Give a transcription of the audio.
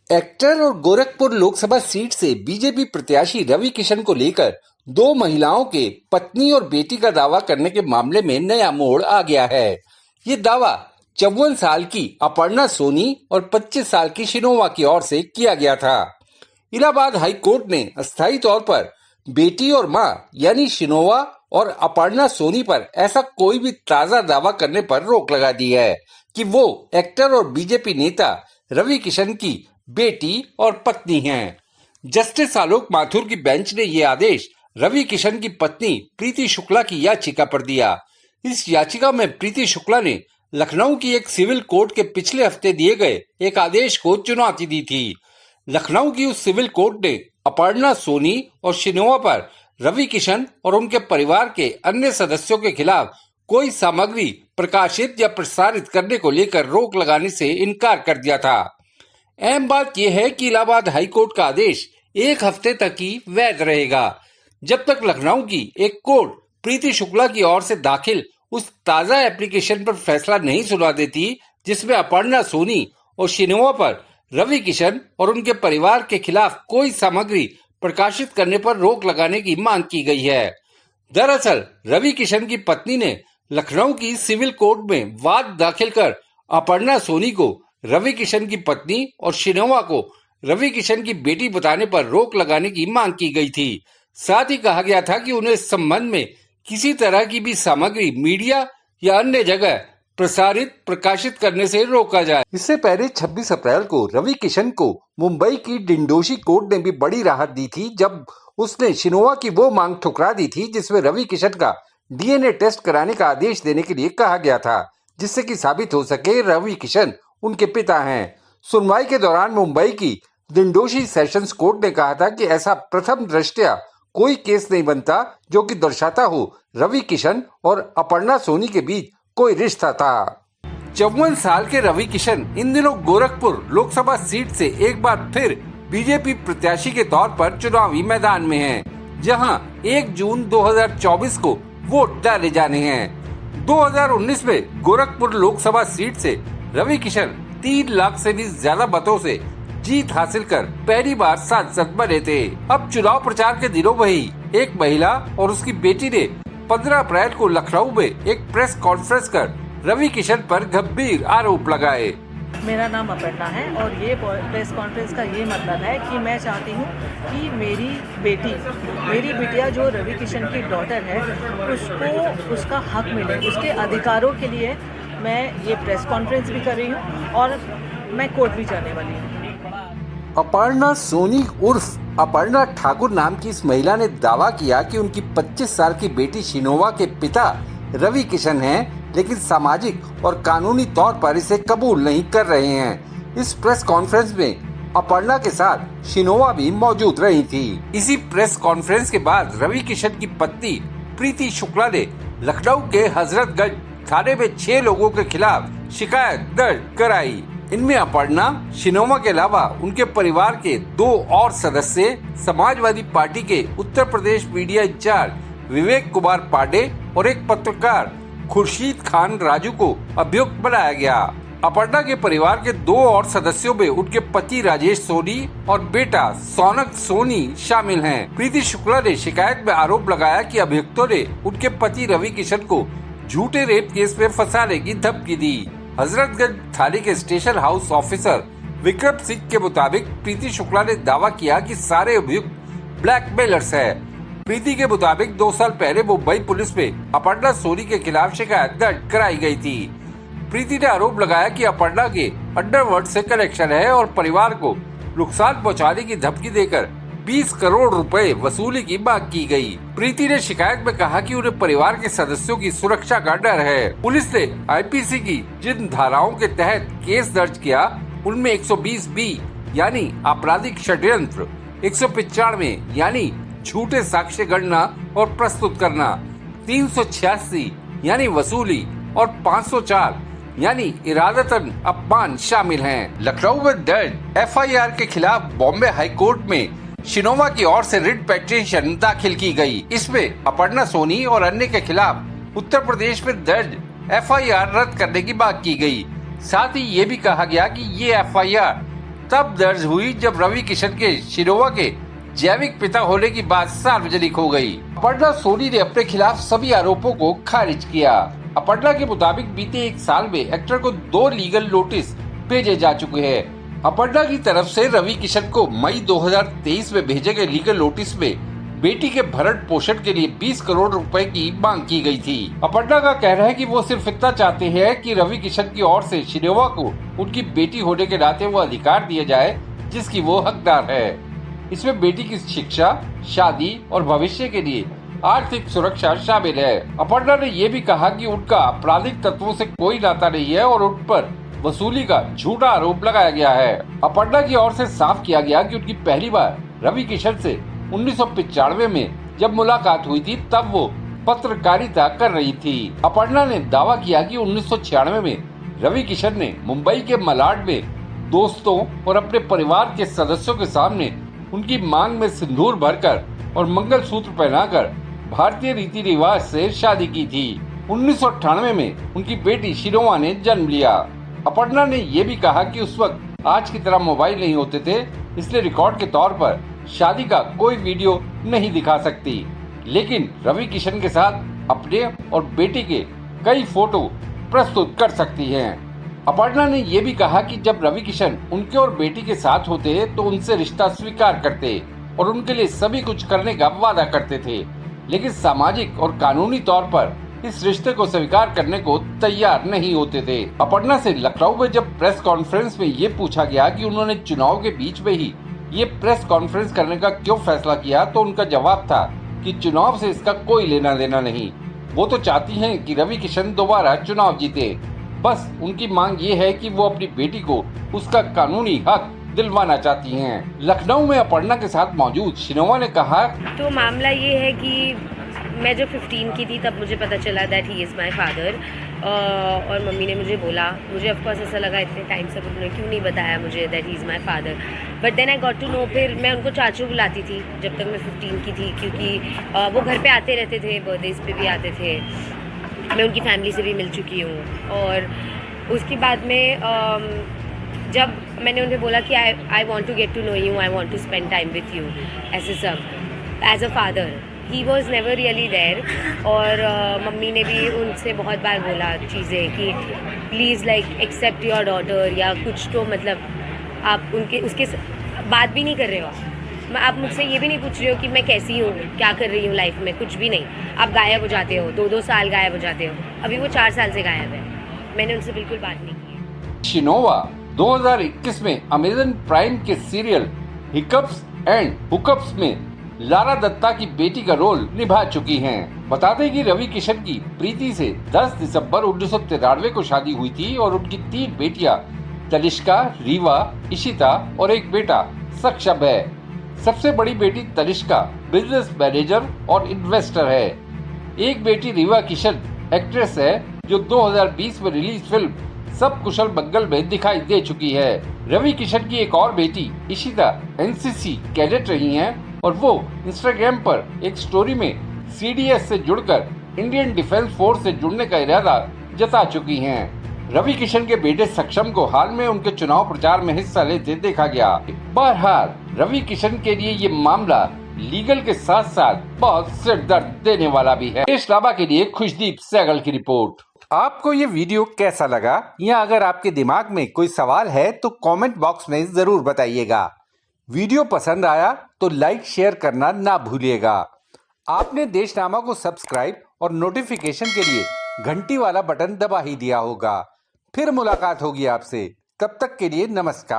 Actor और Gorakhpur Lok Sabha seat से BJP प्रत्याशी रवि किशन को लेकर दो महिलाओं के पत्नी और बेटी का दावा करने के मामले में नया मोड़ आ गया है। ये दावा 54 साल की अपर्णा सोनी और 25 साल की शिनोवा की ओर से किया गया था। इलाहाबाद हाई कोर्ट ने अस्थायी तौर पर बेटी और मां यानी शिनोवा और अपर्णा सोनी पर ऐसा कोई भी ताजा दावा करने पर रोक लगा दी है कि वो एक्टर और बीजेपी नेता रवि किशन की बेटी और पत्नी हैं। जस्टिस आलोक माथुर की बेंच ने ये आदेश रवि किशन की पत्नी प्रीति शुक्ला की याचिका पर दिया। इस याचिका में प्रीति शुक्ला ने लखनऊ की एक सिविल कोर्ट के पिछले हफ्ते दिए गए एक आदेश को चुनौती दी थी। लखनऊ की उस सिविल कोर्ट ने अपर्णा सोनी और शिनोवा पर रवि किशन और उनके परिवार के अन्य सदस्यों के खिलाफ कोई सामग्री प्रकाशित या प्रसारित करने को लेकर रोक लगाने से इनकार कर दिया था। अहम बात यह है कि इलाहाबाद हाई कोर्ट का आदेश एक हफ्ते तक ही वैध रहेगा, जब तक लखनऊ की एक कोर्ट प्रीति शुक्ला की ओर से दाखिल उस ताजा एप्लीकेशन पर फैसला नहीं सुना देती जिसमें अपर्णा सोनी और शिनोवा पर रवि किशन और उनके परिवार के खिलाफ कोई सामग्री प्रकाशित करने पर रोक लगाने की मांग की गई है। दरअसल रवि किशन की पत्नी ने लखनऊ की सिविल कोर्ट में वाद दाखिल कर अपर्णा सोनी को रवि किशन की पत्नी और शिनोवा को रवि किशन की बेटी बताने पर रोक लगाने की मांग की गई थी। साथ ही कहा गया था कि उन्हें इस संबंध में किसी तरह की भी सामग्री मीडिया या अन्य जगह प्रकाशित करने से रोका जाए। इससे पहले 26 अप्रैल को रवि किशन को मुंबई की डिंडोशी कोर्ट ने भी बड़ी राहत दी थी, जब उसने शिनोवा की वो मांग ठुकरा दी थी जिसमें रवि किशन का डीएनए टेस्ट कराने का आदेश देने के लिए कहा गया था, जिससे कि साबित हो सके रवि किशन उनके पिता हैं। सुनवाई के दौरान मुंबई की डिंडोशी सेशंस कोर्ट ने कहा था कि ऐसा प्रथम दृष्टया कोई केस नहीं बनता जो कि दर्शाता हो रवि किशन और अपर्णा सोनी के बीच कोई रिश्ता था। 54 साल के रवि किशन इन दिनों गोरखपुर लोकसभा सीट से एक बार फिर बीजेपी प्रत्याशी के तौर पर चुनावी मैदान में हैं, जहां 1 जून 2024 को वोट डाले जाने हैं। 2019 में गोरखपुर लोकसभा सीट से रवि किशन 3 लाख से भी ज्यादा मतों से जीत हासिल कर पहली बार सांसद बने थे। अब चुनाव प्रचार के दिनों में ही एक महिला और उसकी बेटी ने 15 अप्रैल को लखनऊ में एक प्रेस कॉन्फ्रेंस कर रवि किशन पर गंभीर आरोप लगाए। मेरा नाम अपर्णा है और ये प्रेस कॉन्फ्रेंस का ये मतलब है कि मैं चाहती हूँ कि मेरी बिटिया जो रवि किशन की डॉटर है उसको उसका हक मिले, उसके अधिकारों के लिए मैं ये प्रेस कॉन्फ्रेंस भी कर रही हूँ और मैं कोर्ट भी जाने वाली हूँ। अपर्णा सोनी उर्फ अपर्णा ठाकुर नाम की इस महिला ने दावा किया कि उनकी 25 साल की बेटी शिनोवा के पिता रवि किशन हैं, लेकिन सामाजिक और कानूनी तौर पर इसे कबूल नहीं कर रहे हैं। इस प्रेस कॉन्फ्रेंस में अपर्णा के साथ शिनोवा भी मौजूद रही थी। इसी प्रेस कॉन्फ्रेंस के बाद रवि किशन की पत्नी प्रीति शुक्ला ने लखनऊ के हजरतगंज थाने में 6 लोगों के खिलाफ शिकायत दर्ज कराई। इनमें अपर्णा, शिनोवा के अलावा उनके परिवार के 2 और सदस्य, समाजवादी पार्टी के उत्तर प्रदेश मीडिया इंचार्ज विवेक कुमार पांडे और एक पत्रकार खुर्शीद खान राजू को अभियुक्त बनाया गया। अपर्णा के परिवार के 2 और सदस्यों में उनके पति राजेश सोनी और बेटा सौनक सोनी शामिल हैं। प्रीति शुक्ला ने शिकायत में आरोप लगाया कि अभियुक्तों ने उनके पति रवि किशन को झूठे रेप केस में फंसाने की धमकी दी। हजरतगंज थाने के station house officer Vikram Singh के मुताबिक प्रीति शुक्ला ने दावा किया कि सारे अभियुक्त ब्लैकमेलर्स हैं। प्रीति के मुताबिक 2 साल पहले मुंबई पुलिस में अपर्णा सोनी के खिलाफ शिकायत दर्ज कराई गई थी। प्रीति ने आरोप लगाया कि अपर्णा के अंडरवर्ल्ड से कनेक्शन है और परिवार को नुकसान पहुंचाने की धमकी देकर 20 करोड़ रुपए वसूली की मांग की गई। प्रीति ने शिकायत में कहा कि उन्हें परिवार के सदस्यों की सुरक्षा का डर है। पुलिस ने आईपीसी की जिन धाराओं के तहत केस दर्ज किया उनमें 120 बी यानी आपराधिक षड्यंत्र, 195 यानी झूठे साक्ष्य गणना और प्रस्तुत करना, 386 यानी वसूली और 504 यानी इरादतन अपमान शामिल हैं। लखनऊ में दर्ज एफआईआर के खिलाफ बॉम्बे हाई कोर्ट में शिनोवा की ओर से रिट पिटीशन दाखिल की गई। इसमें अपर्णा सोनी और अन्य के खिलाफ उत्तर प्रदेश में दर्ज एफआईआर रद्द करने की मांग की गई। साथ ही ये भी कहा गया कि ये एफआईआर तब दर्ज हुई जब रवि किशन के शिरोवा के जैविक पिता होने की बात सार्वजनिक हो गई। अपर्णा सोनी ने अपने खिलाफ सभी आरोपों को खारिज किया। अपर्णा के मुताबिक बीते 1 साल में एक्टर को 2 लीगल नोटिस भेजे जा चुके हैं। अपर्णा की तरफ से रवि किशन को मई 2023 में भेजे गए लीगल नोटिस में बेटी के भरण पोषण के लिए 20 करोड़ रुपए की मांग की गई थी। अपर्णा का कहना है कि वो सिर्फ इतना चाहते हैं कि रवि किशन की ओर से शिरोवा को उनकी बेटी होने के नाते वो अधिकार दिया जाए जिसकी वो हकदार है। इसमें बेटी की शिक्षा, शादी और भविष्य के लिए आर्थिक सुरक्षा शामिल है। अपर्णा ने ये भी कहा कि उनका आपराधिक तत्वों से कोई नाता नहीं है और उन पर वसूली का झूठा आरोप लगाया गया है। अपर्णा की ओर से साफ किया गया कि उनकी पहली बार रवि किशन से 1995 में जब मुलाकात हुई थी तब वो पत्रकारिता कर रही थी। अपर्णा ने दावा किया कि 1996 में रवि किशन ने मुंबई के मलाड में दोस्तों और अपने परिवार के सदस्यों के सामने उनकी मांग में सिंदूर भरकर और मंगलसूत्र पहनाकर भारतीय रीति रिवाज से शादी की थी। 1998 में उनकी बेटी शिरोवा ने जन्म लिया। अपर्णा ने ये भी कहा कि उस वक्त आज की तरह मोबाइल नहीं होते थे, इसलिए रिकॉर्ड के तौर पर शादी का कोई वीडियो नहीं दिखा सकती, लेकिन रवि किशन के साथ अपने और बेटी के कई फोटो प्रस्तुत कर सकती हैं। अपर्णा ने ये भी कहा कि जब रवि किशन उनके और बेटी के साथ होते तो उनसे रिश्ता स्वीकार करते और उनके लिए सभी कुछ करने का वादा करते थे, लेकिन सामाजिक और कानूनी तौर पर इस रिश्ते को स्वीकार करने को तैयार नहीं होते थे। अपर्णा से लखनऊ में जब प्रेस कॉन्फ्रेंस में ये पूछा गया कि उन्होंने चुनाव के बीच में ही ये प्रेस कॉन्फ्रेंस करने का क्यों फैसला किया, तो उनका जवाब था कि चुनाव से इसका कोई लेना देना नहीं। वो तो चाहती हैं कि रवि किशन दोबारा चुनाव जीते, बस उनकी मांग ये है कि वो अपनी बेटी को उसका कानूनी हक दिलवाना चाहती हैं। लखनऊ में अपर्णा के साथ मौजूद शिरोवा ने कहा, तो मामला ये है कि मैं जब 15 की थी तब मुझे पता चला that he is my father, और मम्मी ने मुझे बोला, मुझे ऑफकोर्स ऐसा लगा इतने टाइम से उन्होंने क्यों नहीं बताया मुझे that he is my father, but then I got to know. फिर मैं उनको चाचू बुलाती थी जब तक मैं 15 की थी, क्योंकि वो घर पे आते रहते थे, बर्थडेज पे भी आते थे, मैं उनकी फैमिली से भी मिल चुकी हूँ। और उसके बाद में जब मैंने उन्हें बोला कि I want to get to know you, I want to spend time with you ऐसे सब as a father, he was never really there. और मम्मी ने भी उनसे बहुत बार बोला चीज़ें कि please like accept your daughter, या कुछ तो मतलब आप उनके उसके बात भी नहीं कर रहे हो। आप मुझसे ये भी नहीं पूछ रहे हो कि मैं कैसी हूँ, क्या कर रही हूँ लाइफ में, कुछ भी नहीं। आप गायब हो जाते हो, 2-2 साल गायब हो जाते हो। अभी वो 4 साल से गायब है, मैंने उनसे बिल्कुल बात नहीं की। शिरोवा 2021 में अमेजन प्राइम के सीरियल हिकअप्स एंड हुकअप्स में लारा दत्ता की बेटी का रोल निभा चुकी हैं। बता दें कि रवि किशन की प्रीति से 10 दिसंबर 1993 को शादी हुई थी और उनकी 3 बेटियां तनिष्का, रीवा, इशिता और एक बेटा सक्षम है। सबसे बड़ी बेटी तनिष्का बिजनेस मैनेजर और इन्वेस्टर है। एक बेटी रीवा किशन एक्ट्रेस है जो 2020 में रिलीज फिल्म सब कुशल मंगल में दिखाई दे चुकी है। रवि किशन की एक और बेटी इशिता एनसीसी कैडेट रही हैं और वो इंस्टाग्राम पर एक स्टोरी में सीडीएस से जुड़कर इंडियन डिफेंस फोर्स से जुड़ने का इरादा जता चुकी हैं। रवि किशन के बेटे सक्षम को हाल में उनके चुनाव प्रचार में हिस्सा लेते देखा गया। बहरहाल रवि किशन के लिए ये मामला लीगल के साथ साथ बहुत सिर दर्द देने वाला भी है। इस्लामा के लिए खुशदीप सहगल की रिपोर्ट। आपको ये वीडियो कैसा लगा, या अगर आपके दिमाग में कोई सवाल है तो कमेंट बॉक्स में जरूर बताइएगा। वीडियो पसंद आया तो लाइक शेयर करना ना भूलिएगा। आपने देशनामा को सब्सक्राइब और नोटिफिकेशन के लिए घंटी वाला बटन दबा ही दिया होगा। फिर मुलाकात होगी आपसे, तब तक के लिए नमस्कार।